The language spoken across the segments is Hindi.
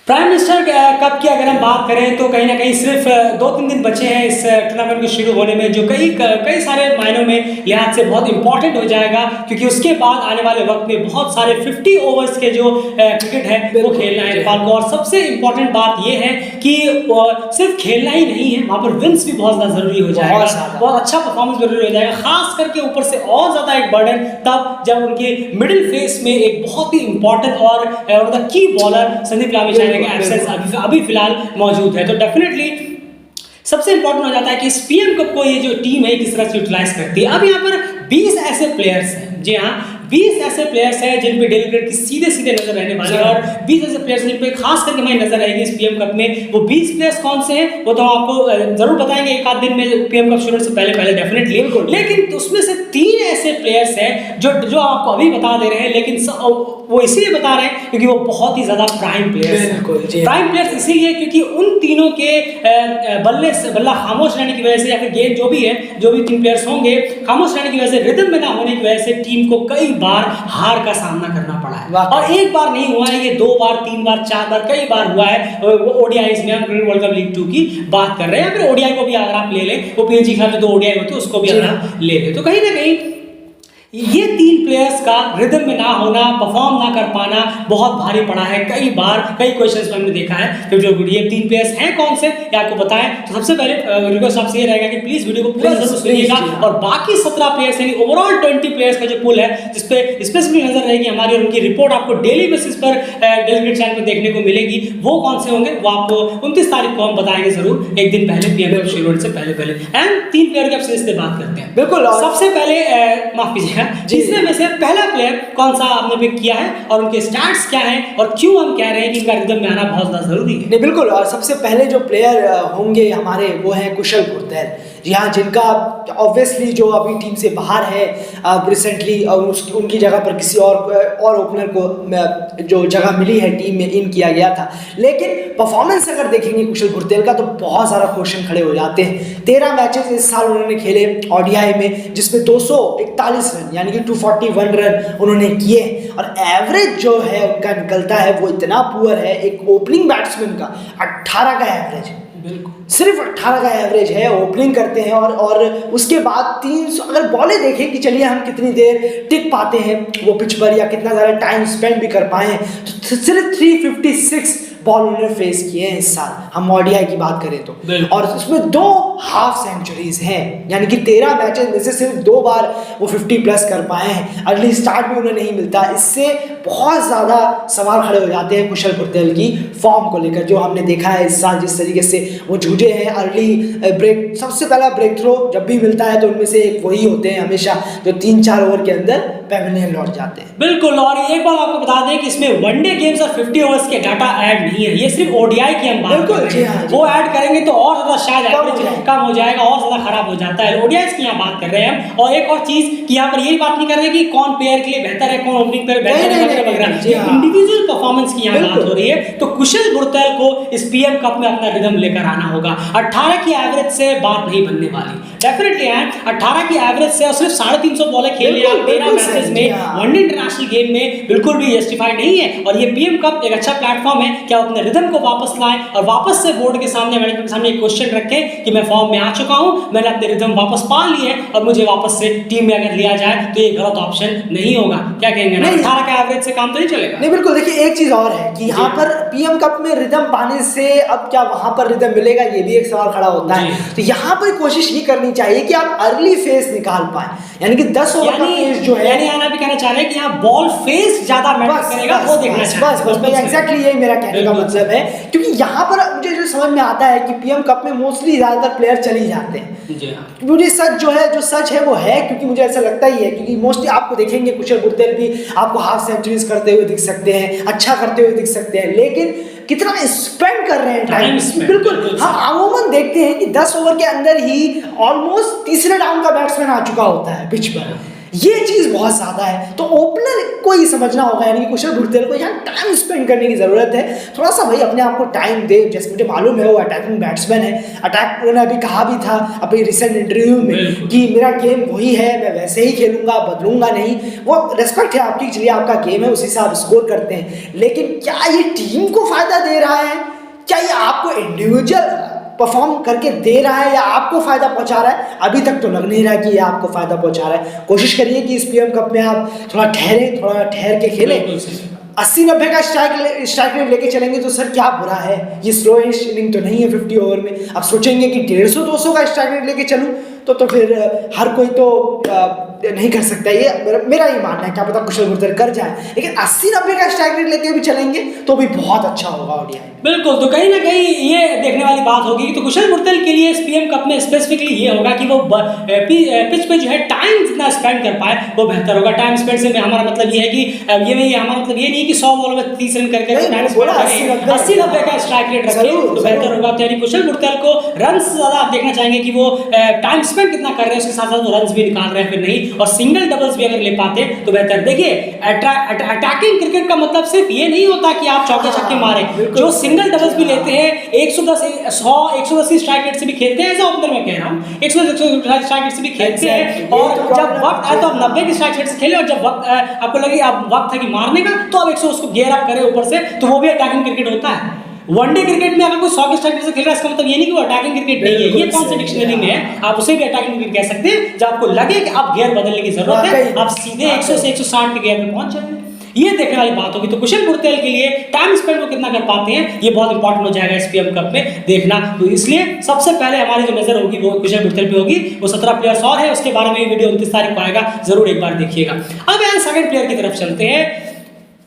प्राइम मिनिस्टर कप की अगर हम बात करें तो कहीं ना कहीं सिर्फ 2-3 दिन बचे हैं इस टूर्नामेंट के शुरू होने में, जो कई सारे मायनों में लिहाज से बहुत इंपॉर्टेंट हो जाएगा, क्योंकि उसके बाद आने वाले वक्त में बहुत सारे 50 ओवर्स के जो क्रिकेट है वो खेलना है नेपाल को। और सबसे इंपॉर्टेंट बात ये है कि सिर्फ खेलना ही नहीं है, वहाँ पर विंस भी बहुत ज़्यादा जरूरी हो जाएगा, बहुत अच्छा परफॉर्मेंस जरूरी हो जाएगा, खास करके ऊपर से और ज़्यादा एक बर्डन तब जब उनके मिडिल फेस में एक बहुत ही इंपॉर्टेंट और की बॉलर संदीप लामिछाने के एब्सेंस अभी फिलहाल मौजूद है। तो डेफिनेटली सबसे इंपॉर्टेंट हो जाता है कि इस पीएम कप को ये जो टीम है किस तरह से यूटिलाइज करती है। अब यहाँ पर 20 ऐसे प्लेयर्स हैं, जी हाँ 20 ऐसे प्लेयर्स हैं जिन पे डेली क्रिकेट की सीधे सीधे नजर रहने वाली है, और 20 ऐसे प्लेयर्स जिन पे खास करके हमारी नजर रहेगी इस पीएम कप में। वो 20 प्लेयर्स कौन से हैं वो तो हम आपको जरूर बताएंगे एक आध दिन में पीएम कप शुरू से पहले डेफिनेटली, लेकिन उसमें से 3 ऐसे प्लेयर्स हैं जो आपको अभी बता दे रहे हैं, लेकिन वो इसलिए बता रहे हैं क्योंकि वो बहुत ही ज्यादा प्राइम प्लेयर्स हैं। प्राइम प्लेयर्स इसीलिए क्योंकि उन तीनों के बल्ला खामोश रहने की वजह से, या फिर गेंद जो भी 3 प्लेयर्स होंगे खामोश रहने की वजह से, रिदम में ना होने की वजह से टीम को कई बार हार का सामना करना पड़ा है। और एक बार नहीं हुआ है, ये 2 बार 3 बार 4 बार कई बार हुआ है। ओडीआई में हम क्रिकेट वर्ल्ड कप लीग 2 की बात कर रहे हैं, फिर ओडीआई को भी अगर आप ले लें, वो पीएनजी के खिलाफ जो 2 ओडीआई होते हैं उसको भी अगर आप ले लें, तो कहीं ना कहीं ये 3 प्लेयर्स का रिदम में ना होना, परफॉर्म ना कर पाना बहुत भारी पड़ा है। कई बार कई क्वेश्चंस में हमने देखा है। तो जो ये 3 प्लेयर्स हैं कौन से ये आपको बताएं, तो सबसे पहले रिक्वेस्ट आपसे ये रहेगा कि प्लीज वीडियो को पूरा जरूर सुनिएगा, और बाकी 17 प्लेयर्स यानी ओवरऑल 20 प्लेयर्स का जो पूल है जिस पे स्पेसिफिक नजर रहेगी हमारी, और उनकी रिपोर्ट आपको डेली बेसिस पर डेली क्रिकेट चैनल पर देखने को मिलेगी, वो कौन से होंगे वो आपको 29 तारीख को हम बताएंगे जरूर, एक दिन पहले पीएम कप शुरू होने से पहले। एंड 3 प्लेयर की आपसे बात करते हैं। बिल्कुल, सबसे पहले माफ कीजिएगा, तीसरे में से पहला प्लेयर कौन सा आपने पिक किया है और उनके स्टैट्स क्या हैं, और क्यों हम कह रहे हैं कि इनका रिदम में आना बहुत ज्यादा जरूरी है? नहीं बिल्कुल, और सबसे पहले जो प्लेयर होंगे हमारे वो हैं कुशल पुरतैल, जी हाँ, जिनका ऑब्वियसली जो अभी टीम से बाहर है रिसेंटली, उनकी जगह पर किसी और ओपनर को जो जगह मिली है टीम में इन किया गया था। लेकिन परफॉर्मेंस अगर देखेंगे कुशल पुरतैल का तो बहुत ज़्यादा क्वेश्चन खड़े हो जाते हैं। 13 मैचेस इस साल उन्होंने खेले ओडीआई में, जिसमें 241 रन यानी कि 241 रन उन्होंने किए, और एवरेज जो है उनका निकलता है वो इतना पुअर है। एक ओपनिंग बैट्समैन का 18 का एवरेज है, बिल्कुल सिर्फ 18 का एवरेज है, ओपनिंग करते हैं, और उसके बाद 300 अगर बॉलें देखें कि चलिए हम कितनी देर टिक पाते हैं वो पिच पर, या कितना ज़्यादा टाइम स्पेंड भी कर पाए हैं, तो सिर्फ 356 बॉल उन्होंने फेस किए हैं इस साल, हम ओडीआई की बात करें तो, और उसमें 2 हाफ सेंचुरीज हैं, यानी कि 13 मैचेस में से सिर्फ 2 बार वो 50 प्लस कर पाए हैं। अर्ली स्टार्ट भी उन्हें नहीं मिलता, इससे बहुत ज़्यादा सवाल खड़े हो जाते हैं कुशल पुरतैल की फॉर्म को लेकर, जो हमने देखा है इस साल जिस तरीके से वो जूझे हैं। अर्ली ब्रेक, सबसे पहला ब्रेक थ्रो जब भी मिलता है तो उनमें से एक वही होते हैं हमेशा जो 3-4 ओवर के अंदर पेविलियन लौट जाते हैं। बिल्कुल, और एक बार आपको बता दें कि इसमें वनडे गेम्स और 50 ओवर्स के डाटा ऐड नहीं है, ये सिर्फ ओडीआई की हम बात कर रहे हैं। वो ऐड करेंगे तो और ज्यादा शायद एवरेज कम हो जाएगा, और ज्यादा खराब हो जाता है। ओडीआई की यहाँ बात कर रहे हैं हम, और एक और चीज कि यहाँ पर यही बात नहीं कर रहे कि कौन प्लेयर के लिए बेहतर है, कौन ओपनिंग प्लेयर बेहतर है, इंडिविजुअल परफॉर्मेंस की यहाँ बात हो रही है। तो कुशल पुरतैल को इस पीएम कप में अपना रिदम लेकर आना होगा। 18 की एवरेज से बात नहीं बनने वाली, डेफिनेटली है 18 की एवरेज से, और सिर्फ 350 बॉलें खेलने 13 मैचेस में वनडे इंटरनेशनल गेम में बिल्कुल भी जस्टिफाइड नहीं है। और ये पीएम कप एक अच्छा प्लेटफॉर्म है कि आप अपने रिदम को वापस लाएं, और वापस से बोर्ड के सामने, मैनेजमेंट के सामने एक क्वेश्चन रखें कि मैं फॉर्म में आ चुका हूं, मैंने अपने रिदम वापस पा लिए हैं, और मुझे वापस से टीम में अगर लिया जाए तो ये गलत ऑप्शन नहीं होगा। क्या कहेंगे ना, 18 का एवरेज से काम तो नहीं चलेगा। नहीं बिल्कुल, देखिए एक चीज और है कि यहाँ पर पीएम कप में रिदम पाने से अब क्या वहां पर रिदम मिलेगा, ये भी एक सवाल खड़ा होता है। तो यहाँ पर कोशिश ये करनी चाहिए कि आप अर्ली फेस निकाल पाए, यानी कि 10 ओवर का फेस जो है, यानी आना भी कहना चाह रहे हैं कि यहाँ बॉल फेस ज्यादा मैटर करेगा, वो देखना चाहिए। बस एग्जैक्टली यही मेरा कहने का मतलब है, क्योंकि यहाँ पर मुझे जो समझ में आता है कि पीएम कप में मोस्टली ज्यादातर प्लेयर चले जाते हैं। मुझे सच जो सच है वो है, क्योंकि मुझे ऐसा लगता ही है, क्योंकि मोस्टली आपको देखेंगे कुशल पुरतैल भी आपको हाफ सेंचुरीज करते हुए दिख सकते हैं, अच्छा करते हुए दिख सकते हैं, लेकिन कितना स्पेंड कर रहे हैं टाइम। बिल्कुल, हम अमूमन देखते हैं कि 10 ओवर के अंदर ही ऑलमोस्ट तीसरे डाउन का बैट्समैन आ चुका होता है पिच पर। ये चीज़ बहुत ज़्यादा है। तो ओपनर को ही समझना होगा, यानी कि कुशल भुरतेल को यहाँ टाइम स्पेंड करने की ज़रूरत है। थोड़ा सा भाई अपने आप को टाइम दे। जैसे मुझे मालूम है वो अटैकिंग बैट्समैन है, अटैक उन्होंने अभी कहा भी था अपनी रिसेंट इंटरव्यू में कि मेरा गेम वही है, मैं वैसे ही खेलूंगा, बदलूंगा नहीं। वो रेस्पेक्ट है आपकी, चलिए आपका गेम है, उसी से आप स्कोर करते हैं, लेकिन क्या ये टीम को फ़ायदा दे रहा है? क्या ये आपको इंडिविजुअल परफॉर्म करके दे रहा है या आपको फायदा पहुंचा रहा है? अभी तक तो लग नहीं रहा कि ये आपको फायदा पहुंचा रहा है। कोशिश करिए कि इस पीएम कप में आप थोड़ा ठहर के खेलें। 80-90 का स्ट्राइक रेट लेके चलेंगे तो सर क्या बुरा है, ये स्लोइश इनिंग तो नहीं है 50 ओवर में। अब सोचेंगे कि 150-200 का स्ट्राइक रेट लेके चलूँ तो फिर हर कोई तो नहीं कर सकता। ये मेरा ही मानना है, क्या पता कुशल भुरतेल कर जाए, लेकिन 80-90 का स्ट्राइक रेट लेके भी चलेंगे तो भी बहुत अच्छा होगा ओडीआई। बिल्कुल, तो कहीं ना कहीं ये देखने वाली बात होगी तो कुशल भुरतेल के लिए इस पीएम कप में स्पेसिफिकली ये होगा कि वो पिच पे जो है टाइम जितना स्पेंड कर पाए वो बेहतर होगा। टाइम स्पेंड से हमारा मतलब ये है कि हमारा मतलब ये नहीं कि 100 बॉल में 30 रन करके 80-90 का स्ट्राइक रेट रखें तो बेहतर होगा। तो यानी कुशल भुरतेल को रन से ज़्यादा आप देखना चाहेंगे कि वो टाइम स्पेंड कितना कर रहे हैं, उसके साथ साथ वो रन भी निकाल रहे हैं फिर नहीं, और सिंगल डबल्स भी अगर ले पाते तो बेहतर। देखिए अटैकिंग क्रिकेट का मतलब सिर्फ ये नहीं होता कि आप चौके छक्के मारे, जो सिंगल डबल्स भी लेते हैं 110 स्ट्राइक रेट से भी खेलते हैं, ऐसा ओपनर मैं कह रहा हूँ 110 स्ट्राइक रेट से भी खेलते हैं, और जब वक्त आए तो आप 90 की स्ट्राइक रेट से खेले, और जब वक्त आपको लगे आप वक्त है कि मारने का तो आप 100 उसको गेयर अप करें ऊपर से, तो वो भी अटैकिंग क्रिकेट होता है। वनडे क्रिकेट में अगर कोई 100 की स्ट्राइक रेट से खेल रहा है इसका मतलब ये नहीं कि वो अटैकिंग क्रिकेट नहीं है, ये कौन सा डिक्शनरी में है, आप उसे भी अटैकिंग क्रिकेट कह सकते हैं। जब आपको लगे कि आप गियर बदलने की जरूरत है आप सीधे 100 से 160 के गियर में पहुंच जाएंगे, ये देखने वाली बात होगी। तो कुशल भुरतेल के लिए टाइम स्पेंड वो कितना कर पाते हैं ये बहुत इंपॉर्टेंट हो जाएगा इस पीएम कप में देखना। तो इसलिए सबसे पहले हमारी जो नजर होगी वो कुशल भुरतेल पे होगी। वो 17 प्लेयर्स और है, उसके बारे में वीडियो 29 तारीख को आएगा, जरूर एक बार देखिएगा। अब यार सेकंड प्लेयर की तरफ चलते हैं।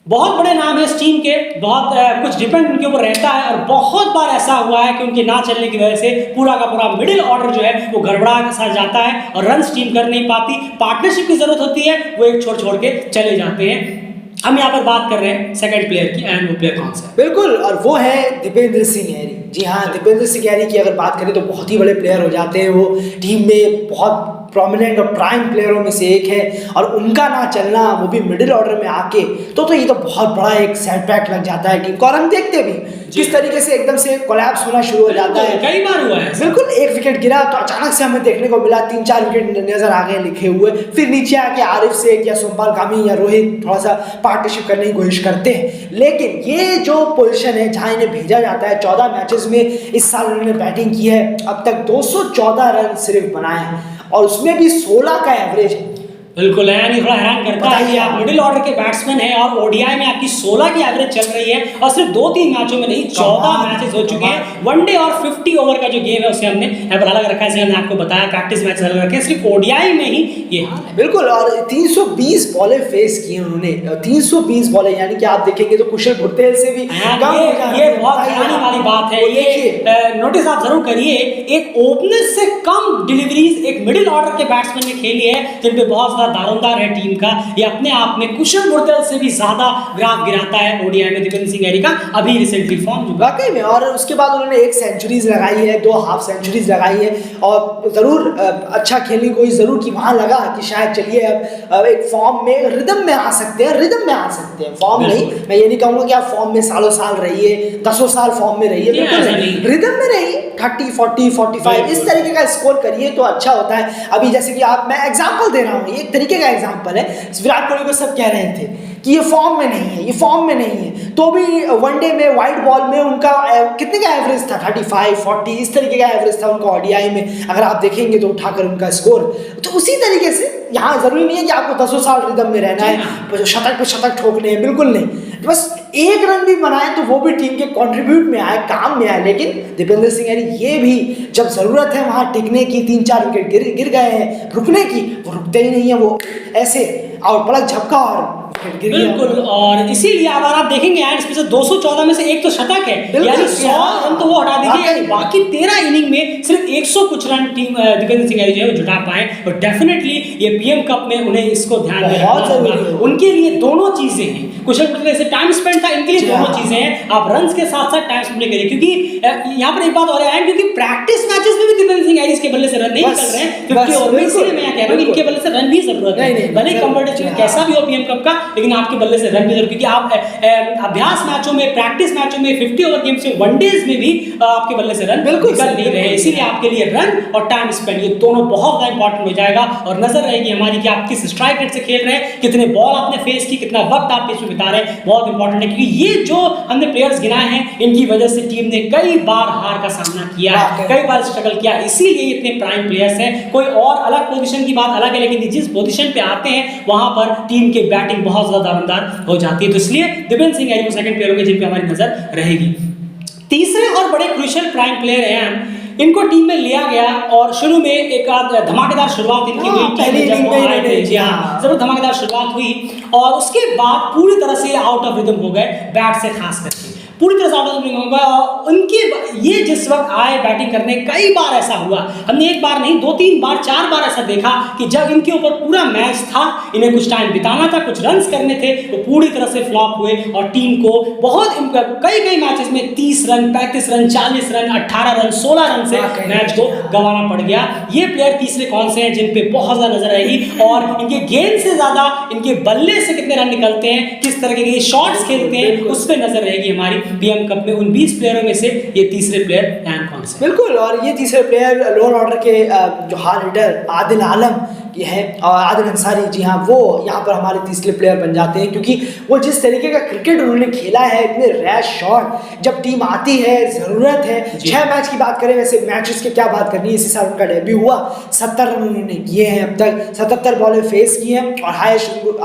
बहुत बड़े नाम है इस टीम के, बहुत कुछ डिपेंड उनके ऊपर रहता है, और बहुत बार ऐसा हुआ है कि उनके ना चलने की वजह से पूरा का पूरा मिडिल ऑर्डर जो है वो गड़बड़ा के साथ जाता है और रन टीम कर नहीं पाती। पार्टनरशिप की जरूरत होती है, वो एक छोड़ के चले जाते हैं। हम यहाँ पर बात कर रहे हैं सेकंड प्लेयर की, एंड वो प्लेयर कौन सा है? बिल्कुल, और वो है दीपेंद्र सिंह हैरी। जी हाँ, दीपेंद्र सिंह हैरी की अगर बात करें तो बहुत ही बड़े प्लेयर हो जाते हैं। वो टीम में बहुत प्रोमिनेंट और प्राइम प्लेयरों में से एक है, और उनका ना चलना वो भी मिडिल ऑर्डर में आके तो ये तो बहुत बड़ा एक सेटबैक लग जाता है टीम को। और हम देखते भी किस तरीके से एकदम से कोलैप्स होना शुरू हो जाता है। कई बार हुआ है बिल्कुल, एक विकेट गिरा तो अचानक से हमें देखने को मिला 3-4 विकेट नजर आ गए लिखे हुए, फिर नीचे आके आरिफ शेख या सोमपाल कामी या रोहित थोड़ा सा पार्टनरशिप करने की कोशिश करते हैं। लेकिन ये जो पोजीशन है जहां इन्हें भेजा जाता है, 14 मैचेस में इस साल उन्होंने बैटिंग की है, अब तक 214 रन सिर्फ बनाए हैं, और उसमें भी 16 का एवरेज है। बिल्कुल है, यानी थोड़ा हैरान करता है कि आप मिडिल ऑर्डर के बैट्समैन हैं और ओडीआई में आपकी 16 की एवरेज चल रही है, और सिर्फ 2-3 मैचों में नहीं 14 मैचेस हो चुके हैं। वनडे और 50 ओवर का जो गेम है उसे हमने यहाँ पर अलग रखा है, जैसे हमने आपको बताया प्रैक्टिस मैच अलग रखे, सिर्फ ओडीआई में ही ये हाल है। बिल्कुल, और 320 बॉलें फेस की उन्होंने, 320 बॉलें, यानी कि आप देखेंगे तो कुशल भुरतेल से भी कम। ये बहुत हैरानी वाली बात है। ये नोटिस आप जरूर करिए, एक ओपनर से कम डिलीवरीज एक मिडिल ऑर्डर के बैट्समैन ने खेली है, जिन पे बहुत दारोमदार है टीम का। ये अपने आप में कुशल भुरतेल से भी ज्यादा ग्राफ गिराता है ओडीआई में दीपेंद्र सिंह हैरी का अभी रिसेंटली फॉर्म जो वाकई में। और उसके बाद उन्होंने 1 सेंचुरीज लगाई है, 2 हाफ सेंचुरीज लगाई है, और जरूर अच्छा खेलने को जरूर कि वहां लगा कि शायद चलिए अब एक फॉर्म में रिदम में आ सकते हैं, फॉर्म नहीं, मैं ये नहीं कहूंगा कि आप फॉर्म में सालों साल रहिए, 10 साल फॉर्म में रहिए, रिदम में रहिए, 30, 40, 45 इस तरीके का स्कोर करिए तो अच्छा होता है। अभी जैसे कि मैं एग्जाम्पल दे रहा हूँ, एक तरीके का एग्जांपल है, विराट कोहली को सब कह रहे थे कि ये फॉर्म में नहीं है, तो भी वनडे में वाइड बॉल में उनका कितने का एवरेज था, 35, 40 इस तरीके का एवरेज था उनका ओडीआई में, अगर आप देखेंगे तो उठाकर उनका स्कोर। तो उसी तरीके से यहाँ जरूरी नहीं है कि आपको 10 साल रिदम में रहना है, शतक पे शतक ठोकने हैं, बिल्कुल नहीं, बस 1 रन भी बनाए तो वो भी टीम के कंट्रीब्यूट में आए, काम में आए। लेकिन दीपेंद्र सिंह हैरी ये भी जब जरूरत है वहां टिकने की, 3-4 विकेट गिर गए हैं, रुकने की, वो रुकते ही नहीं है, वो ऐसे और पलक झपका और आखिर गिर गया। बिल्कुल, और इसीलिए अगर आप देखेंगे यार इसमें से 214 में से एक तो शतक है, यानी 100 रन तो वो हटा दीजिए, यानी बाकी 13 इनिंग में सिर्फ 100 कुछ रन टीम दिग्विजय सिंह जो है वो जुटा पाए। और डेफिनेटली ये पीएम कप में उन्हें इसको ध्यान में बहुत रखना जरूरी होगा। है। उनके लिए दोनों चीजें हैं, कुशल कुशल से टाइम स्पेंड था, इनके लिए जी दोनों हाँ। चीजें हैं। आप रन्स के साथ साथ टाइम स्पेंड करिए, क्योंकि यहाँ पर एक बात और है, क्योंकि प्रैक्टिस मैचेस में भी दिग्विजय सिंह के बल्ले से रन नहीं निकल रहे हैं 50 ओवर में, इसलिए मैं कह रहा हूँ कि इनके बल्ले से रन भी जरूरत है। भले कंपटीशन कैसा भी हो पीएम कप का, लेकिन आपके बल्ले से रन भी जरूर, क्योंकि आप अभ्यास मैचों में, प्रैक्टिस मैचों में, 50 ओवर गेम्स में, वनडेज में भी आपके बल्ले से रन बिल्कुल निकल नहीं रहे। इसीलिए आपके लिए रन और टाइम स्पेंड ये दोनों बहुत ज्यादा इंपॉर्टेंट हो जाएगा। और नजर रहेगी हमारी कि आप किस स्ट्राइक रेट से खेल रहे हैं, कितने बॉल आपने फेस की, कितना वक्त आप इसमें बिता रहे हैं, बहुत इंपॉर्टेंट है। क्योंकि ये जो हमने प्लेयर्स गिनाए हैं, इनकी वजह से टीम ने कई बार हार का सामना किया है, कई बार स्ट्रगल किया, इसीलिए इतने प्राइम प्लेयर्स हैं। कोई और अलग पोजीशन की बात अलग है, लेकिन जिस पोजीशन पे आते हैं वहां पर टीम के बैटिंग बहुत ज्यादा दारोमदार हो जाती है। तो इसलिए दिग्विजय सिंह वो सेकंड प्लेयर होंगे जिन पे हमारी नजर रहेगी। तीसरे और बड़े क्रूशियल प्राइम प्लेयर हैं, इनको टीम में लिया गया और शुरू में एक आध धमाकेदार शुरुआत इनकी हुई, पहली इनिंग में आए थे। जी हाँ, जरूर धमाकेदार शुरुआत हुई और उसके बाद पूरी तरह से आउट ऑफ रिदम हो गए, बैट से खास करके पूरी तरह से आउट ऑफ रिदम हो गए। और उनके ये जिस वक्त आए बैटिंग करने, कई बार ऐसा हुआ, हमने एक बार नहीं 2-3 बार 4 बार ऐसा देखा कि जब इनके ऊपर पूरा मैच था, इन्हें कुछ टाइम बिताना था, कुछ रन्स करने थे, तो पूरी तरह से फ्लॉप हुए और टीम को बहुत कई मैचेस में 30 run, 35 run, 40 run, 18 run, 16 run से मैच को गंवाना पड़ गया। ये प्लेयर तीसरे कौन से हैं जिन पे बहुत ज्यादा नजर आएगी, और इनके गेंद से ज्यादा इनके बल्ले से कितने रन निकलते हैं, किस तरह के शॉट्स खेलते हैं, उस पर नजर रहेगी हमारी पीएम कप में। उन 20 प्लेयरों में से ये तीसरे प्लेयर हैं कौन से? बिल्कुल, और ये तीसरे प्लेयर लोअर ऑर्डर के जो हार्ड हिटर आदिल आलम ये है, और आदिल अंसारी, जी हाँ, वो यहाँ पर हमारे तीसरे प्लेयर बन जाते हैं, क्योंकि वो जिस तरीके का क्रिकेट उन्होंने खेला है, इतने रैश शॉट, जब टीम आती है, ज़रूरत है। 6 मैच की बात करें, वैसे मैचेस की क्या बात करनी है, इसी साल उनका डेब्यू हुआ, 70 रन उन्होंने किए हैं अब तक, 77 बॉलें फेस की हैं, और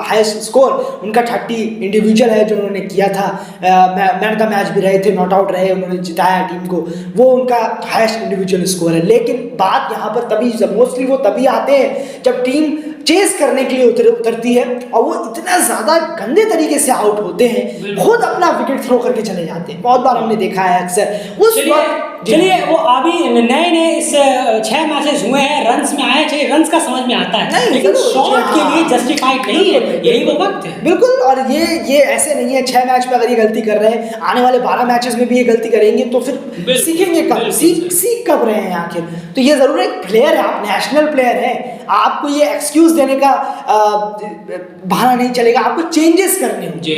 हाईएस्ट स्कोर उनका 30 इंडिविजुअल है जो उन्होंने किया था। मैन ऑफ द मैच भी रहे थे, नॉट आउट रहे, उन्होंने जिताया टीम को, वो उनका हाईएस्ट इंडिविजुअल स्कोर है। लेकिन बात यहाँ पर तभी, मोस्टली वो तभी आते हैं जब टीम चेस करने के लिए उतरती है, और वो इतना ज्यादा गंदे तरीके से आउट होते हैं, खुद अपना विकेट थ्रो करके चले जाते हैं। बहुत बार हमने देखा है अक्सर उस वक्त। चलिए, वो अभी नए इस 6 मैचेस हुए हैं, रन्स में आए, चाहिए रन्स का समझ में आता है, लेकिन शॉट के लिए जस्टिफाइड नहीं है, यही वो वक्त है। बिल्कुल, और ये ऐसे नहीं है 6 मैच में अगर ये गलती कर रहे हैं, आने वाले 12 मैचेस में भी ये गलती करेंगे, तो फिर सीखेंगे कब, सीख कब रहे हैं आखिर? तो ये जरूर एक प्लेयर है, आप नेशनल प्लेयर हैं, आपको ये एक्सक्यूज देने का बहाना नहीं चलेगा, आपको चेंजेस करने होंगे,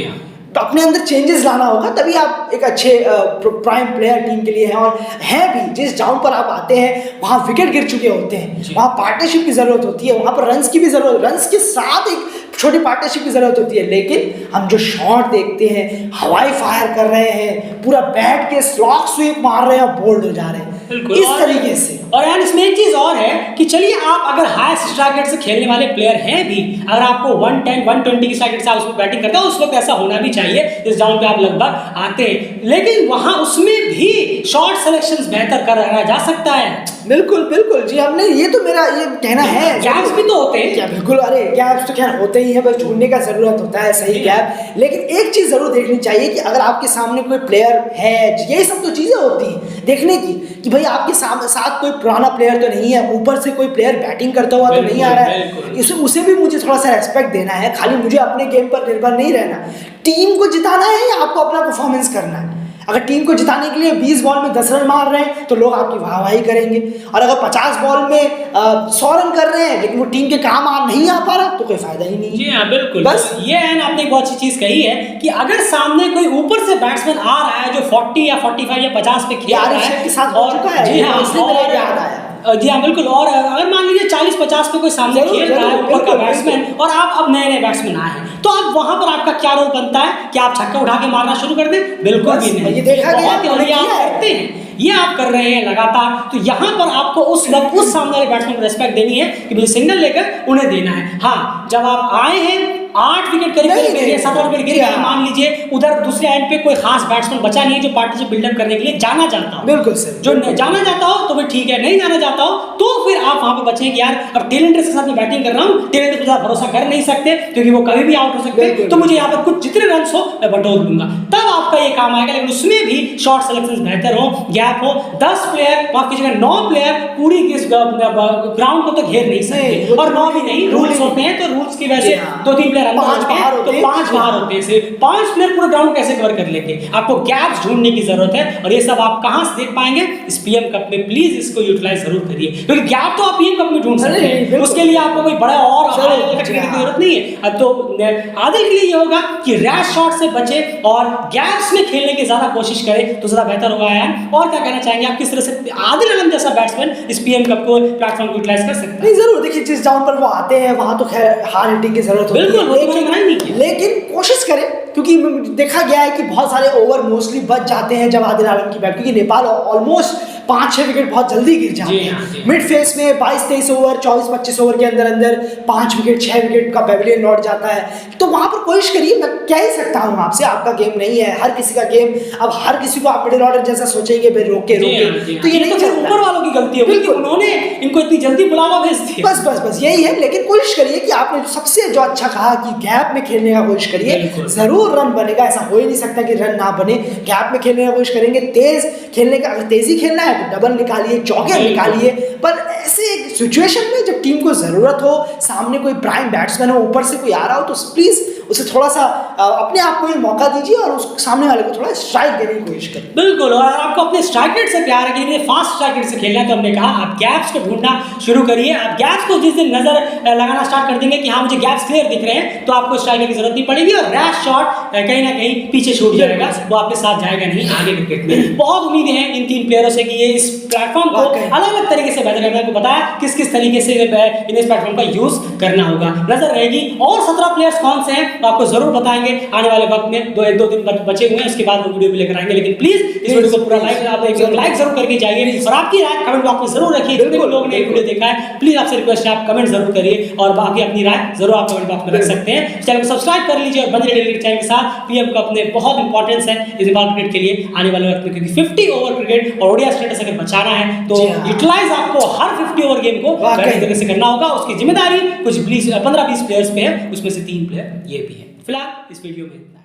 तो अपने अंदर चेंजेस लाना होगा, तभी आप एक अच्छे प्राइम प्लेयर टीम के लिए हैं। और हैं भी, जिस ग्राउंड पर आप आते हैं वहाँ विकेट गिर चुके होते हैं, वहाँ पार्टनरशिप की ज़रूरत होती है, वहाँ पर रन्स की भी ज़रूरत, रन्स के साथ एक छोटी पार्टनरशिप की ज़रूरत होती है। लेकिन हम जो शॉट देखते हैं, हवाई फायर कर रहे हैं, पूरा बैट के स्लॉग स्वीप मार रहे हैं और बोल्ड हो जा रहे हैं इस तरीके से। और यार इसमें एक चीज और है कि चलिए, आप अगर हाईएस्ट स्ट्राइक रेट से खेलने वाले प्लेयर हैं भी, अगर आपको 110 120 की स्ट्राइक रेट से आप उसमें बैटिंग करते हैं, उस वक्त ऐसा होना भी चाहिए इस डाउन पे आप लगभग आते हैं, लेकिन वहां उसमें भी शॉट सिलेक्शंस बेहतर करा जा सकता है। बिल्कुल बिल्कुल जी, हमने ये तो मेरा ये कहना है, गैप्स भी तो होते हैं क्या? बिल्कुल, अरे गैप्स तो खैर होते ही है, बस ढूंढने का जरूरत होता है सही गैप। लेकिन एक चीज जरूर देखनी चाहिए कि अगर आपके सामने कोई प्लेयर है, ये सब तो चीजें होती हैं देखने की, कि भाई आपके साथ कोई पुराना प्लेयर तो नहीं है, ऊपर से कोई प्लेयर बैटिंग करता हुआ तो नहीं आ रहा है, उसे भी मुझे थोड़ा सा रेस्पेक्ट देना है। खाली मुझे अपने गेम पर निर्भर नहीं रहना, टीम को जिताना है या आपको अपना परफॉर्मेंस करना है। अगर टीम को जिताने के लिए 20 बॉल में 10 रन मार रहे हैं तो लोग आपकी वाहवाही करेंगे, और अगर 50 बॉल में 100 रन कर रहे हैं लेकिन वो टीम के काम नहीं आ पा रहा तो कोई फायदा ही नहीं। जी हाँ, बिल्कुल, बस ये है, आपने एक बहुत अच्छी चीज कही है कि अगर सामने कोई ऊपर से बैट्समैन आ रहा है जो 40 या 45 या 50 पे खेल रहा है, के साथ हो चुका है, जी हाँ, इसलिए मेरा याद आया। जी हाँ, बिल्कुल, और अगर मान लीजिए 40-50 पे कोई सामने खेल रहा है ऊपर का बैट्समैन, और आप अब नए बैट्समैन आए हैं, तो अब वहां पर आपका क्या रोल बनता है कि आप छक्का उठा के मारना शुरू कर दें? बिल्कुल भी नहीं, ये देखा गया, आप करते हैं, ये आप कर रहे हैं लगातार। तो यहाँ पर आपको उस वक्त उस सामने वाले बैट्समैन को रिस्पेक्ट देनी है कि मुझे सिग्नल लेकर उन्हें देना है। हाँ, जब आप आए हैं 8 विकेट करीब नहीं, गिरे, नहीं, 7 विकेट गिर जी गए। हाँ। मान लीजिए उधर दूसरे एंड पे कोई खास बैट्समैन बचा नहीं है जो पार्टनरशिप बिल्डअप करने के लिए जाना चाहता हो। बिल्कुल सर, जो जाना चाहता हो तो फिर ठीक है, नहीं जाना चाहता हो तो फिर आप वहां पे बचें कि यार अब टेलेंटर्स के साथ में बैटिंग कर रहा हूं, टेलेंटर्स पे ज्यादा भरोसा कर नहीं सकते क्योंकि वो कभी भी आउट हो सकते हैं, बिल्कुल। तो मुझे यहाँ पर कुछ जितने रन हो मैं बटोर दूंगा, तब आपका ये काम आएगा। लेकिन उसमें भी शॉट सिलेक्शन बेहतर हो, गैप हो। 10 प्लेयर माफ कीजिएगा 9 प्लेयर पूरी इस ग्राउंड को तो घेर नहीं सकते, और 9 भी नहीं, रूल्स होते हैं, तो रूल्स की वजह से 2-3 प्लेयर अंदर होते हैं तो 5 बाहर होते हैं। सिर्फ 5 प्लेयर पूरे ग्राउंड कैसे कवर कर लेंगे? आपको गैप्स ढूंढने की जरूरत है, और ये सब आप कहां से देख पाएंगे? इस पीएम कप में। प्लीज इसको यूटिलाइज जरूर करिए, क्योंकि गैप तो आप पीएम कप में ढूंढ सकते हैं, उसके लिए आपको कोई बड़ा और हाई लेवल का क्रिकेट की जरूरत नहीं है। अब तो आदिल के लिए ये होगा कि रैश शॉट से बचे और गैप्स में खेलने की ज्यादा कोशिश करें तो ज्यादा बेहतर होगा। यार और क्या कहना चाहेंगे आप, किस तरह से आदिल आलम जैसा बैट्समैन इस पीएम कप को प्लेटफॉर्म को यूटिलाइज कर सकता है? नहीं जरूर, देखिए जिस ग्राउंड पर वो आते हैं वहां तो खैर हार्ड हिटिंग की जरूरत होती बिल्कुल, वो तो मैंने है, मना ही नहीं किया। लेकिन कोशिश करें, क्योंकि देखा गया है कि बहुत सारे ओवर मोस्टली बच जाते हैं जब आदिल आलम की बैट, क्योंकि नेपाल ऑलमोस्ट 5-6 विकेट बहुत जल्दी गिर जाते हैं। मिड फेस में 22-23 ओवर 24-25 ओवर के अंदर अंदर 5 विकेट 6 विकेट का पेविलियन लौट जाता है, तो वहां पर कोशिश करिए। मैं कह ही सकता हूं आपसे, आपका गेम नहीं है, हर किसी का गेम। अब हर किसी को आप मिडिल ऑर्डर जैसा सोचेंगे भाई रोके तो ये नहीं चलता। ऊपर वालों की गलती है, बिल्कुल उन्होंने इनको इतनी जल्दी बुलावा भेज दिया। बस यही है। लेकिन कोशिश करिए कि आपने सबसे जो अच्छा कहा कि गैप में खेलने का कोशिश करिए, जरूर रन बनेगा। ऐसा हो ही नहीं सकता कि रन ना बने। गैप में खेलने का कोशिश करेंगे, तेज खेलने का, अगर तेजी खेलना है तो डबल निकालिए, चौके निकालिए। पर ऐसे सिचुएशन में जब टीम को जरूरत हो, सामने कोई प्राइम बैट्समैन हो, ऊपर से कोई आ रहा हो, तो प्लीज उसे थोड़ा सा अपने आप को ही मौका दीजिए और उस सामने वाले को थोड़ा स्ट्राइक देने की कोशिश करें। बिल्कुल, और आपको अपने स्ट्राइक रेट से प्यार है कि फास्ट स्ट्राइक रेट से खेलना है, तो हमने कहा आप गैप्स को ढूंढना शुरू करिए। आप गैप्स को जिस दिन नजर लगाना स्टार्ट कर देंगे कि हाँ मुझे गैप्स क्लियर दिख रहे हैं, तो आपको स्ट्राइक की जरूरत नहीं पड़ेगी और रैश शॉट कहीं ना कहीं पीछे छूट जाएगा, वो आपके साथ जाएगा नहीं आगे क्रिकेट में। बहुत उम्मीदें हैं इन 3 प्लेयरों से कि ये इस प्लेटफॉर्म को अलग अलग तरीके से बेहतर करने को बताया, किस किस तरीके से इन्हें इस प्लेटफॉर्म का यूज करना होगा, नजर रहेगी। और 17 प्लेयर्स कौन से हैं तो आपको जरूर बताएंगे आने वाले वक्त में। 1-2 दिन बचे हुए हैं, उसके बाद वो वीडियो भी लेकर आएंगे। लेकिन प्लीज इस वीडियो को पूरा लाइक जरूर करके जाइए, और आपकी राय कमेंट बॉक्स में जरूर रखिए। जितने भी लोग ने वीडियो देखा है, प्लीज आपसे रिक्वेस्ट है आप कमेंट जरूर करिए, और बाकी अपनी राय जरूर आप कमेंट बॉक्स में रख सकते हैं। चैनल को सब्सक्राइब कर लीजिए और बने रहिए डेली चैनल के साथ। पीएम का अपने बहुत इंपॉर्टेंस है इस नेपाल क्रिकेट के लिए आने वाले वक्त में, क्योंकि 50 ओवर क्रिकेट और ओडीआई स्टेटस अगर बचाना है तो यूटिलाइज आपको हर 50 ओवर गेम को बेहतर तरीके से करना होगा। उसकी जिम्मेदारी कुछ 15-20 प्लेयर्स पे है, उसमें से 3 प्लेयर ये भी है। फिलहाल इस वीडियो में